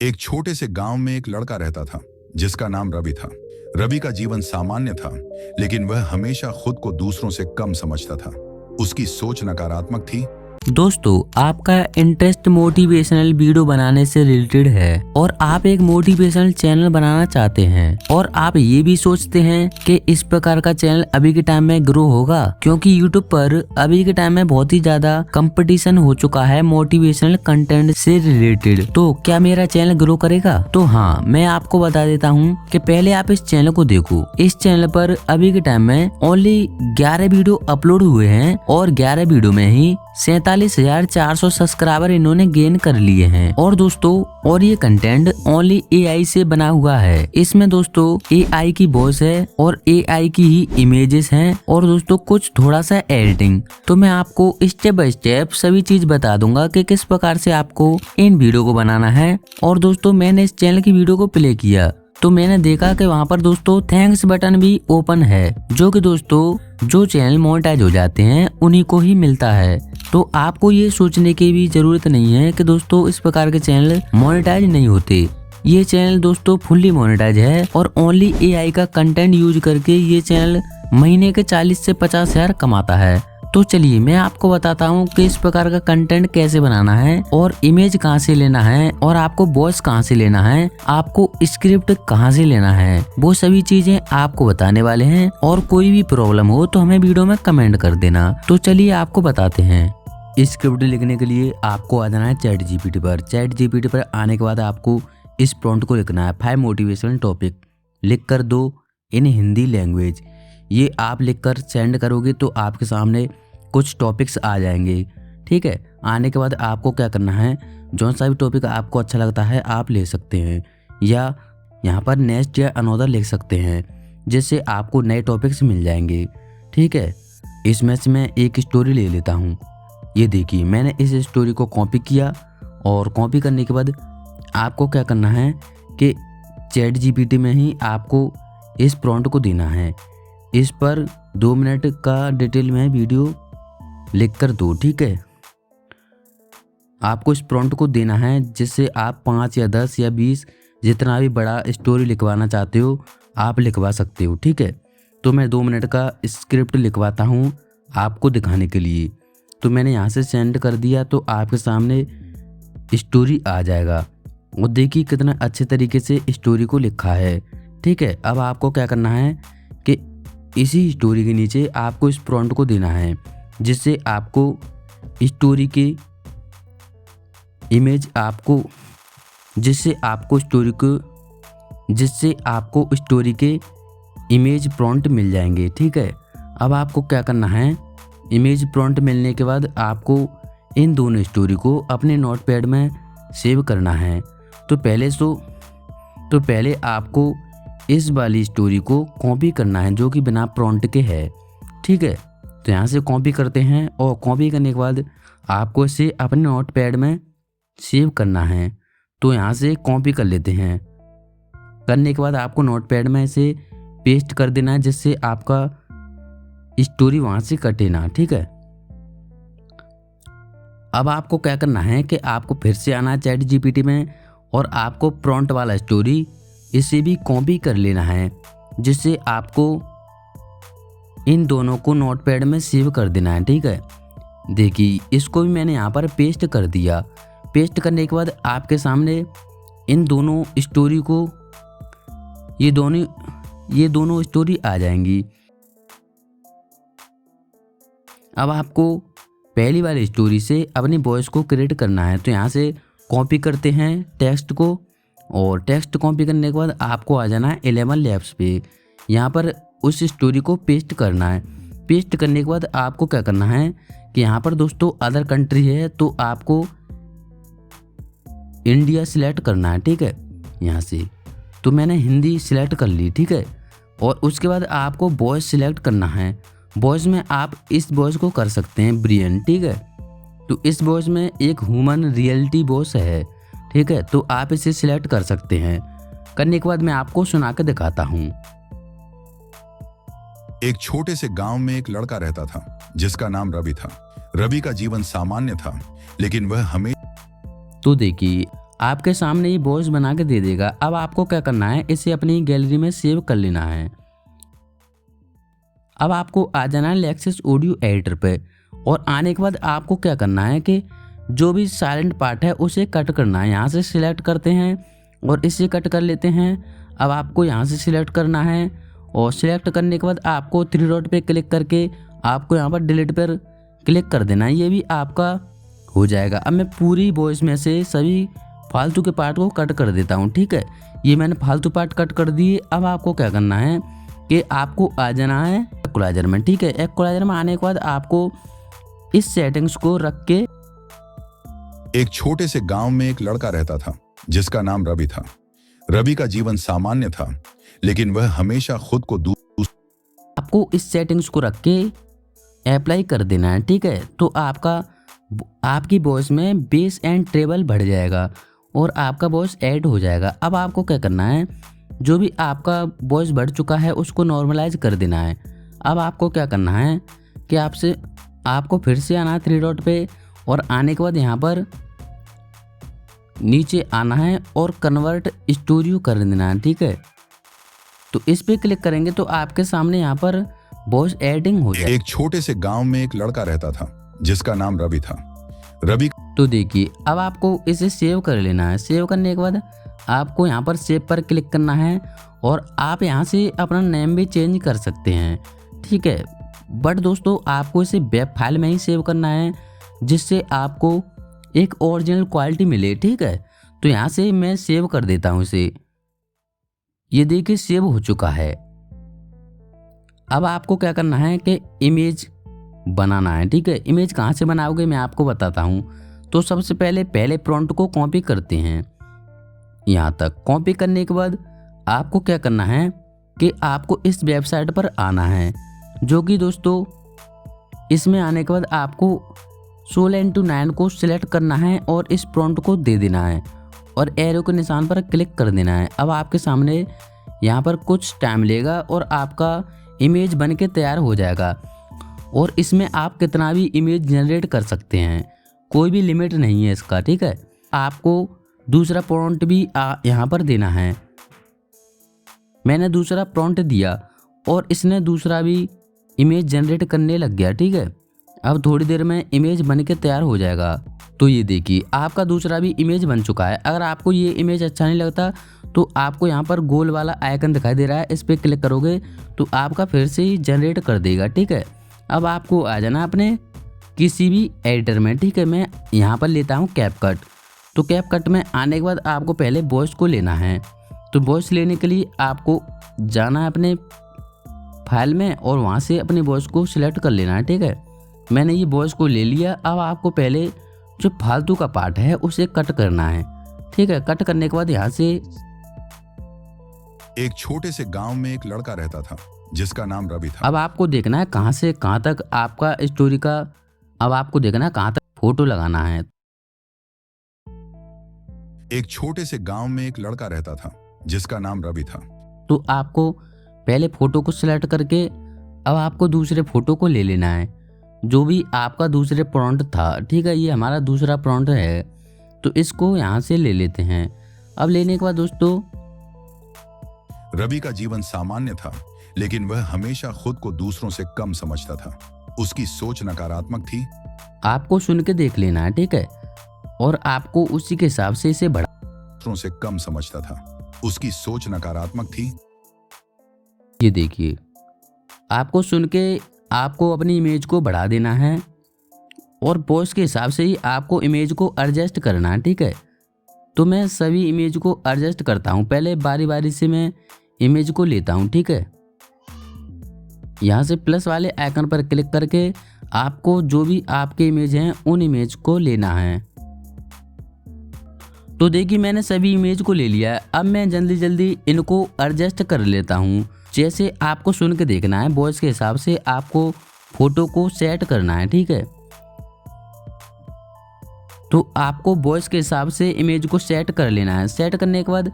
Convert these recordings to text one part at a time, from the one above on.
एक छोटे से गांव में एक लड़का रहता था जिसका नाम रवि था। रवि का जीवन सामान्य था, लेकिन वह हमेशा खुद को दूसरों से कम समझता था। उसकी सोच नकारात्मक थी। दोस्तों, आपका इंटरेस्ट मोटिवेशनल वीडियो बनाने से रिलेटेड है और आप एक मोटिवेशनल चैनल बनाना चाहते हैं और आप ये भी सोचते हैं कि इस प्रकार का चैनल अभी के टाइम में ग्रो होगा, क्योंकि यूट्यूब पर अभी के टाइम में बहुत ही ज्यादा कंपटीशन हो चुका है मोटिवेशनल कंटेंट से रिलेटेड। तो क्या मेरा चैनल ग्रो करेगा? तो हाँ, मैं आपको बता देता हूँ कि पहले आप इस चैनल को देखो। इस चैनल पर अभी के टाइम में ओनली 11 वीडियो अपलोड हुए हैं और 11 वीडियो में ही 47,400 सब्सक्राइबर इन्होंने गेन कर लिए हैं। और दोस्तों, और ये कंटेंट ओनली एआई से बना हुआ है। इसमें दोस्तों एआई की वॉइस है और एआई की ही इमेजेस हैं और दोस्तों कुछ थोड़ा सा एडिटिंग। तो मैं आपको स्टेप बाय स्टेप सभी चीज बता दूंगा कि किस प्रकार से आपको इन वीडियो को बनाना है। और दोस्तों, मैंने इस चैनल की वीडियो को प्ले किया तो मैंने देखा कि वहाँ पर दोस्तों थैंक्स बटन भी ओपन है, जो कि दोस्तों जो चैनल मोनेटाइज हो जाते हैं उन्हीं को ही मिलता है। तो आपको ये सोचने की भी जरूरत नहीं है कि दोस्तों इस प्रकार के चैनल मोनेटाइज नहीं होते। ये चैनल दोस्तों फुल्ली मोनेटाइज है और ओनली एआई का कंटेंट यूज करके ये चैनल महीने के 40 से 50 हजार कमाता है। तो चलिए मैं आपको बताता हूँ कि इस प्रकार का कंटेंट कैसे बनाना है और इमेज कहाँ से लेना है और आपको वॉइस कहाँ से लेना है, आपको स्क्रिप्ट कहाँ से लेना है, वो सभी चीजें आपको बताने वाले हैं। और कोई भी प्रॉब्लम हो तो हमें वीडियो में कमेंट कर देना। तो चलिए आपको बताते हैं। स्क्रिप्ट लिखने के लिए आपको आ जाना है चैट जीपीटी पर। चैट जीपीटी पर आने के बाद आपको इस प्रॉम्प्ट को लिखना है 5 मोटिवेशनल टॉपिक, लिख कर दो इन हिंदी लैंग्वेज। ये आप लिखकर सेंड करोगे तो आपके सामने कुछ टॉपिक्स आ जाएंगे। ठीक है, आने के बाद आपको क्या करना है, जो सा भी टॉपिक आपको अच्छा लगता है आप ले सकते हैं, या यहाँ पर नेक्स्ट या अनोदर लिख सकते हैं, जिससे आपको नए टॉपिक्स मिल जाएंगे। ठीक है, इसमें से मैं एक स्टोरी ले लेता हूँ। ये देखिए, मैंने इस स्टोरी को कॉपी किया और कॉपी करने के बाद आपको क्या करना है कि चैट जीपीटी में ही आपको इस प्रॉम्प्ट को देना है। इस पर 2 मिनट का डिटेल में वीडियो लिख कर दो। ठीक है, आपको इस प्रॉम्प्ट को देना है, जिससे आप 5 या 10 या 20 जितना भी बड़ा स्टोरी लिखवाना चाहते हो आप लिखवा सकते हो। ठीक है, तो मैं 2 मिनट का स्क्रिप्ट लिखवाता हूँ आपको दिखाने के लिए। तो मैंने यहाँ से सेंड कर दिया तो आपके सामने स्टोरी आ जाएगा और देखिए कितना अच्छे तरीके से स्टोरी को लिखा है। ठीक है, अब आपको क्या करना है कि इसी स्टोरी के नीचे आपको इस प्रॉम्प्ट को देना है, जिससे आपको स्टोरी की इमेज जिससे आपको स्टोरी के इमेज प्रॉम्प्ट मिल जाएंगे। ठीक है, अब आपको क्या करना है, इमेज प्रॉम्प्ट मिलने के बाद आपको इन दोनों स्टोरी को अपने नोटपैड में सेव करना है। तो पहले आपको इस वाली स्टोरी को कॉपी करना है, जो कि बिना प्रॉम्प्ट के है। ठीक है, तो यहाँ से कॉपी करते हैं और कॉपी करने के बाद आपको इसे अपने नोटपैड में सेव करना है। तो यहाँ से कॉपी कर लेते हैं। करने के बाद आपको नोटपैड में इसे पेस्ट कर देना है, जिससे आपका स्टोरी वहाँ से कटे ना। ठीक है, अब आपको क्या करना है कि आपको फिर से आना है चैट जीपीटी में और आपको प्रॉम्प्ट वाला स्टोरी इसे भी कॉपी कर लेना है, जिससे आपको इन दोनों को नोटपैड में सेव कर देना है। ठीक है, देखिए इसको भी मैंने यहाँ पर पेस्ट कर दिया। पेस्ट करने के बाद आपके सामने इन दोनों स्टोरी को ये दोनों स्टोरी आ जाएंगी। अब आपको पहली वाली स्टोरी से अपनी वॉइस को क्रिएट करना है। तो यहाँ से कॉपी करते हैं टेक्स्ट को और टेक्स्ट कॉपी करने के बाद आपको आ जाना है 11 लैब्स पे। यहाँ पर उस स्टोरी को पेस्ट करना है। पेस्ट करने के बाद आपको क्या करना है कि यहाँ पर दोस्तों अदर कंट्री है तो आपको इंडिया सिलेक्ट करना है। ठीक है, यहाँ से तो मैंने हिंदी सिलेक्ट कर ली। ठीक है, और उसके बाद आपको वॉइस सिलेक्ट करना है। वॉइस में आप इस वॉइस को कर सकते हैं ब्रियन। ठीक है, तो इस वॉइस में एक ह्यूमन रियलिटी वॉइस है। ठीक है, तो आप इसे सिलेक्ट कर सकते हैं। करने के बाद मैं आपको सुना के दिखाता हूँ। एक छोटे से गांव में एक लड़का रहता था जिसका नाम रवि था। रवि का जीवन सामान्य था, लेकिन वह हमें तो देखिए, आपके सामने ये वॉइस बना के दे देगा। अब आपको क्या करना है, इसे अपनी गैलरी में सेव कर लेना है। अब आपको आ जाना है लेक्सिस ऑडियो एडिटर पे और आने के बाद आपको क्या करना है कि जो भी साइलेंट पार्ट है उसे कट करना है। यहाँ से सिलेक्ट करते हैं और इसे कट कर लेते हैं। अब आपको यहाँ से सिलेक्ट करना है और सिलेक्ट करने के बाद आपको 3 डॉट पे क्लिक करके आपको यहाँ पर डिलीट पर क्लिक कर देना है। ये भी आपका हो जाएगा। अब मैं पूरी वॉइस में से सभी फालतू के पार्ट को कट कर देता हूँ। ठीक है, ये मैंने फालतू पार्ट कट कर दिए। अब आपको क्या करना है कि आपको आ जाना है इक्वलाइजर में। ठीक है, इक्वलाइजर में आने के बाद आपको इस सेटिंग्स को रख के एक छोटे से गांव में एक लड़का रहता था जिसका नाम रवि था। रवि का जीवन सामान्य था, लेकिन वह हमेशा खुद को आपको इस सेटिंग्स को रख के अप्लाई कर देना है। ठीक है, तो आपकी वॉइस में बेस एंड ट्रेबल बढ़ जाएगा और आपका वॉइस ऐड हो जाएगा। अब आपको क्या करना है, जो भी आपका वॉइस बढ़ चुका है उसको नॉर्मलाइज कर देना है। अब आपको क्या करना है कि आपको फिर से आना है 3 डॉट पे और आने के बाद यहाँ पर नीचे आना है और कन्वर्ट स्टूडियो कर देना है। ठीक है, तो इस पे क्लिक करेंगे तो आपके सामने यहाँ पर वॉइस एडिटिंग हो जाएगी। एक छोटे से गांव में एक लड़का रहता था जिसका नाम रवि था। रवि तो देखिए, अब आपको इसे सेव कर लेना है। सेव करने के बाद आपको यहाँ पर सेव पर क्लिक करना है और आप यहाँ से अपना नेम भी चेंज कर सकते हैं। ठीक है, बट दोस्तों आपको इसे वेब फाइल में ही सेव करना है जिससे आपको एक ओरिजिनल क्वालिटी मिले। ठीक है, तो यहाँ से मैं सेव कर देता हूँ इसे। ये देखिए सेव हो चुका है। अब आपको क्या करना है कि इमेज बनाना है। ठीक है, इमेज कहाँ से बनाओगे मैं आपको बताता हूँ। तो सबसे पहले प्रॉम्प्ट को कॉपी करते हैं। यहाँ तक कॉपी करने के बाद आपको क्या करना है कि आपको इस वेबसाइट पर आना है, जो कि दोस्तों इसमें आने के बाद आपको 16:9 को सिलेक्ट करना है और इस प्रॉम्प्ट को दे देना है और एरो के निशान पर क्लिक कर देना है। अब आपके सामने यहाँ पर कुछ टाइम लेगा और आपका इमेज बन के तैयार हो जाएगा और इसमें आप कितना भी इमेज जनरेट कर सकते हैं, कोई भी लिमिट नहीं है इसका। ठीक है, आपको दूसरा प्रॉम्प्ट भी यहाँ पर देना है। मैंने दूसरा प्रॉम्प्ट दिया और इसने दूसरा भी इमेज जनरेट करने लग गया। ठीक है, अब थोड़ी देर में इमेज बन के तैयार हो जाएगा। तो ये देखिए आपका दूसरा भी इमेज बन चुका है। अगर आपको ये इमेज अच्छा नहीं लगता तो आपको यहाँ पर गोल वाला आइकन दिखाई दे रहा है, इस पर क्लिक करोगे तो आपका फिर से ही जनरेट कर देगा। ठीक है, अब आपको आ जाना अपने किसी भी एडिटर में। ठीक है, मैं यहाँ पर लेता हूँ कैपकट। तो कैपकट में आने के बाद आपको पहले वॉइस को लेना है। तो वॉइस लेने के लिए आपको जाना है अपने फाइल में और वहाँ से अपनी वॉइस को सिलेक्ट कर लेना है। ठीक है, मैंने ये वॉइस को ले लिया। अब आपको पहले जो फालतू का पार्ट है उसे कट करना है। ठीक है, कट करने के बाद यहाँ से एक छोटे से गांव में एक लड़का रहता था जिसका नाम रवि था। अब आपको देखना है कहाँ से कहाँ तक आपका स्टोरी का, अब आपको देखना है कहाँ तक फोटो लगाना है। एक छोटे से गांव में एक लड़का रहता था जिसका नाम रवि था। तो आपको पहले फोटो को सिलेक्ट करके अब आपको दूसरे फोटो को ले लेना है, जो भी आपका दूसरे प्रॉम्प्ट था। ठीक है, ये हमारा दूसरा प्रॉम्प्ट है तो इसको यहाँ से ले लेते हैं। अब लेने के बाद दोस्तों रवि का जीवन सामान्य था, लेकिन वह हमेशा खुद को दूसरों से कम समझता था। उसकी सोच नकारात्मक थी। आपको सुन के देख लेना है। ठीक है, और आपको उसी के हिसाब से इसे बढ़ा। दूसरों से कम समझता था। उसकी सोच नकारात्मक थी। ये देखिए आपको सुन के आपको अपनी इमेज को बढ़ा देना है और वॉइस के हिसाब से ही आपको इमेज को एडजस्ट करना है। ठीक है, तो मैं सभी इमेज को एडजस्ट करता हूँ। पहले बारी बारी से मैं इमेज को लेता हूँ। ठीक है, यहाँ से प्लस वाले आइकन पर क्लिक करके आपको जो भी आपके इमेज हैं उन इमेज को लेना है। तो देखिए मैंने सभी इमेज को ले लिया है। अब मैं जल्दी जल्दी इनको एडजस्ट कर लेता हूँ। जैसे आपको सुन के देखना है, वॉइस के हिसाब से आपको फोटो को सेट करना है। ठीक है, तो आपको वॉइस के हिसाब से इमेज को सेट कर लेना है। सेट करने के बाद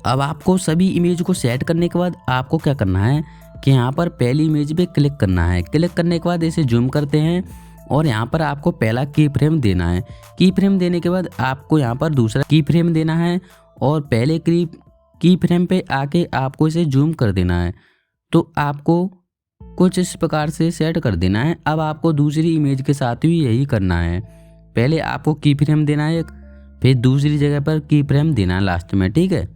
आपको सभी इमेज को सेट करने के बाद आपको क्या करना है कि यहाँ पर पहली इमेज पे क्लिक करना है। क्लिक करने के बाद इसे जूम करते हैं और यहाँ पर आपको पहला की फ्रेम देना है। की फ्रेम देने के बाद आपको यहाँ पर दूसरा की फ्रेम देना है और पहले की फ्रेम पे आके आपको इसे जूम कर देना है। तो आपको कुछ इस प्रकार से सेट कर देना है। अब आपको दूसरी इमेज के साथ भी यही करना है। पहले आपको की फ्रेम देना है एक, फिर दूसरी जगह पर की फ्रेम देना है लास्ट में, ठीक है।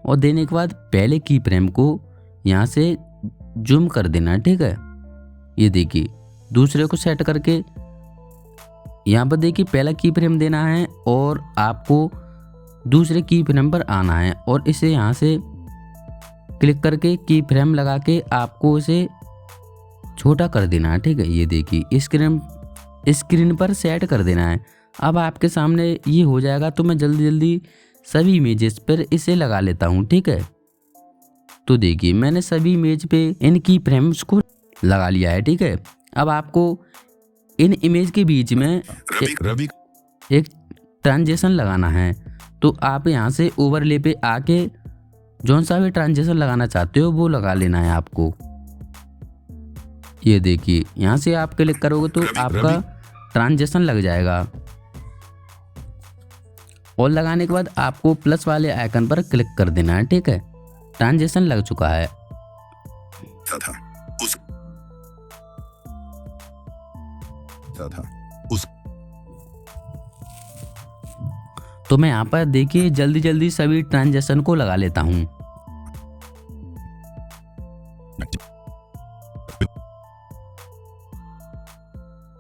और देने के बाद पहले की फ्रेम को यहाँ से जूम कर देना है, ठीक है। ये देखिए दूसरे को सेट करके यहाँ पर देखिए पहला की फ्रेम देना है और आपको दूसरे की फ्रेम पर आना है और इसे यहाँ से क्लिक करके की फ्रेम लगा के आपको इसे छोटा कर देना है, ठीक है। ये देखिए स्क्रीन पर सेट कर देना है। अब आपके सामने ये हो जाएगा। तो मैं जल्दी सभी इमेजेस पर इसे लगा लेता हूँ, ठीक है। तो देखिए मैंने सभी इमेज पे इन की फ्रेम्स को लगा लिया है, ठीक है। अब आपको इन इमेज के बीच में एक ट्रांजिशन लगाना है। तो आप यहाँ से ओवरले पे आके जौन सा भी ट्रांजिशन लगाना चाहते हो वो लगा लेना है आपको। ये देखिए यहाँ से आप क्लिक करोगे तो आपका ट्रांजिशन लग जाएगा और लगाने के बाद आपको प्लस वाले आइकन पर क्लिक कर देना है, ठीक है। ट्रांजिशन लग चुका है। तो मैं यहाँ पर देखिए जल्दी सभी ट्रांजिशन को लगा लेता हूँ।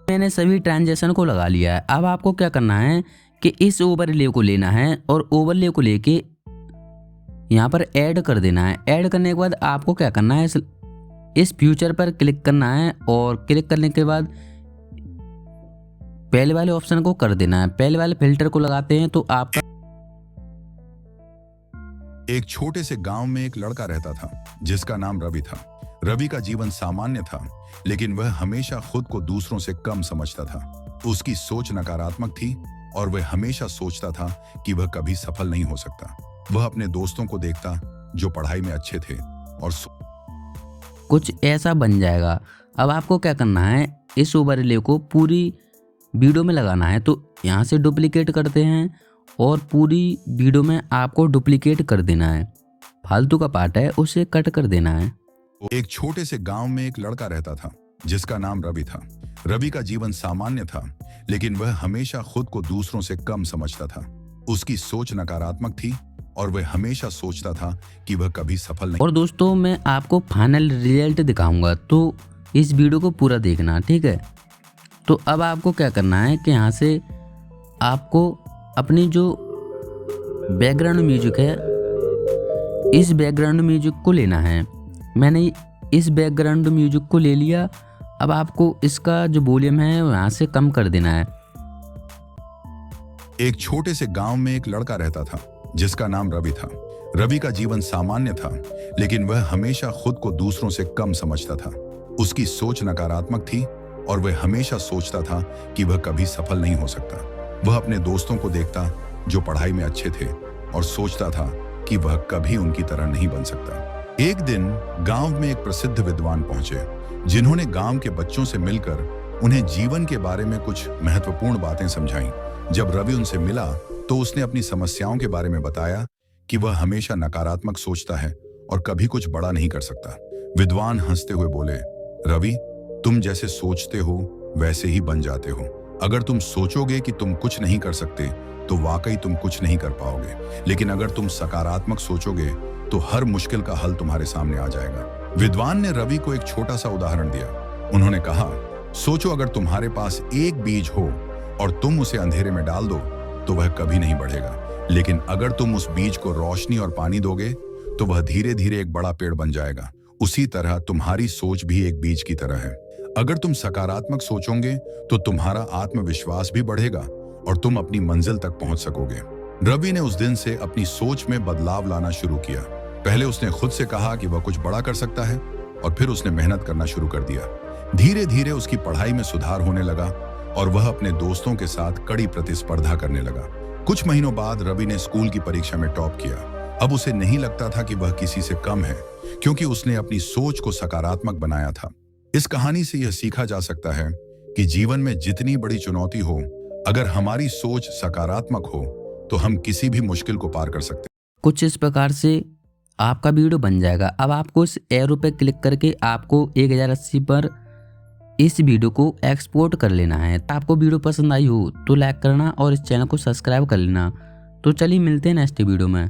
मैंने सभी ट्रांजिशन को लगा लिया है। अब आपको क्या करना है कि इस ओवरले को लेना है और ओवरले को लेके यहाँ पर ऐड कर देना है। ऐड करने के बाद आपको क्या करना है, इस फ्यूचर पर क्लिक करना है और क्लिक करने के बाद पहले वाले ऑप्शन को कर देना है। पहले वाले फिल्टर को लगाते हैं तो आपका एक छोटे से गांव में एक लड़का रहता था जिसका नाम रवि था। रवि का जीवन सामान्य था, लेकिन वह हमेशा खुद को दूसरों से कम समझता था। उसकी सोच नकारात्मक थी और वह हमेशा सोचता था कि वह कभी सफल नहीं हो सकता। वह अपने दोस्तों को देखता जो पढ़ाई में अच्छे थे और कुछ ऐसा बन जाएगा। अब आपको क्या करना है, इस ओवरले को पूरी वीडियो में लगाना है। तो यहाँ से डुप्लीकेट करते हैं और पूरी वीडियो में आपको डुप्लीकेट कर देना है। फालतू का पार्ट है उसे कट कर देना है। एक छोटे से गांव में एक लड़का रहता था जिसका नाम रवि था। रवि का जीवन सामान्य था, लेकिन वह हमेशा खुद को दूसरों से कम समझता था। उसकी सोच नकारात्मक थी और वह हमेशा सोचता था कि वह कभी सफल नहीं। और दोस्तों मैं आपको फाइनल रिजल्ट दिखाऊंगा, तो इस वीडियो को पूरा देखना, ठीक है। तो अब आपको क्या करना है कि यहाँ से आपको अपनी जो बैकग्राउंड म्यूजिक है, इस बैकग्राउंड म्यूजिक को लेना है। मैंने इस बैकग्राउंड म्यूजिक को ले लिया। अब आपको इसका जो वॉल्यूम है यहाँ से कम कर देना है। एक छोटे से गांव में एक लड़का रहता था जिसका नाम रवि था। रवि का जीवन सामान्य था, लेकिन वह हमेशा खुद को दूसरों से कम समझता था। उसकी सोच नकारात्मक थी और वह हमेशा सोचता था कि वह कभी सफल नहीं हो सकता। वह अपने दोस्तों को देखता जो पढ़ाई में अच्छे थे और सोचता था कि वह कभी उनकी तरह नहीं बन सकता। एक दिन गांव में एक प्रसिद्ध विद्वान पहुंचे जिन्होंने गांव के बच्चों से मिलकर उन्हें जीवन के बारे में कुछ महत्वपूर्ण बातें समझाईं। जब रवि उनसे मिला तो उसने अपनी समस्याओं के बारे में बताया कि वह हमेशा नकारात्मक सोचता है और कभी कुछ बड़ा नहीं कर सकता। विद्वान हंसते हुए बोले, रवि, तुम जैसे सोचते हो वैसे ही बन जाते हो। अगर तुम सोचोगे कि तुम कुछ नहीं कर सकते तो वाकई तुम कुछ नहीं कर पाओगे, लेकिन अगर तुम सकारात्मक सोचोगे तो हर मुश्किल का हल तुम्हारे सामने आ जाएगा। विद्वान ने रवि को एक छोटा सा उदाहरण दिया। उन्होंने कहा, सोचो अगर तुम्हारे पास एक बीज हो और तुम उसे अंधेरे में डाल दो तो वह कभी नहीं बढ़ेगा, लेकिन अगर तुम उस बीज को रोशनी और पानी दोगे तो वह धीरे धीरे एक बड़ा पेड़ बन जाएगा। उसी तरह तुम्हारी सोच भी एक बीज की तरह है। अगर तुम सकारात्मक सोचोगे तो तुम्हारा आत्मविश्वास भी बढ़ेगा और तुम अपनी मंजिल तक पहुंच सकोगे। रवि ने उस दिन से अपनी सोच में बदलाव लाना शुरू किया। पहले उसने खुद से कहा कि वह कुछ बड़ा कर सकता है और फिर उसने मेहनत करना शुरू कर दिया। धीरे धीरे उसकी पढ़ाई में सुधार होने लगा और वह अपने दोस्तों के साथ कड़ी प्रतिस्पर्धा करने लगा। कुछ महीनों बाद रवि ने स्कूल की परीक्षा में टॉप किया। अब उसे नहीं लगता था कि वह किसी से कम है, क्योंकि उसने अपनी सोच को सकारात्मक बनाया था। इस कहानी से यह सीखा जा सकता है कि जीवन में जितनी बड़ी चुनौती हो, अगर हमारी सोच सकारात्मक हो तो हम किसी भी मुश्किल को पार कर सकते हैं। कुछ इस प्रकार से आपका वीडियो बन जाएगा। अब आपको इस एरो पे क्लिक करके आपको 1080 पर इस वीडियो को एक्सपोर्ट कर लेना है। आपको वीडियो पसंद आई हो तो लाइक करना और इस चैनल को सब्सक्राइब कर लेना। तो चलिए मिलते हैं नेक्स्ट वीडियो में।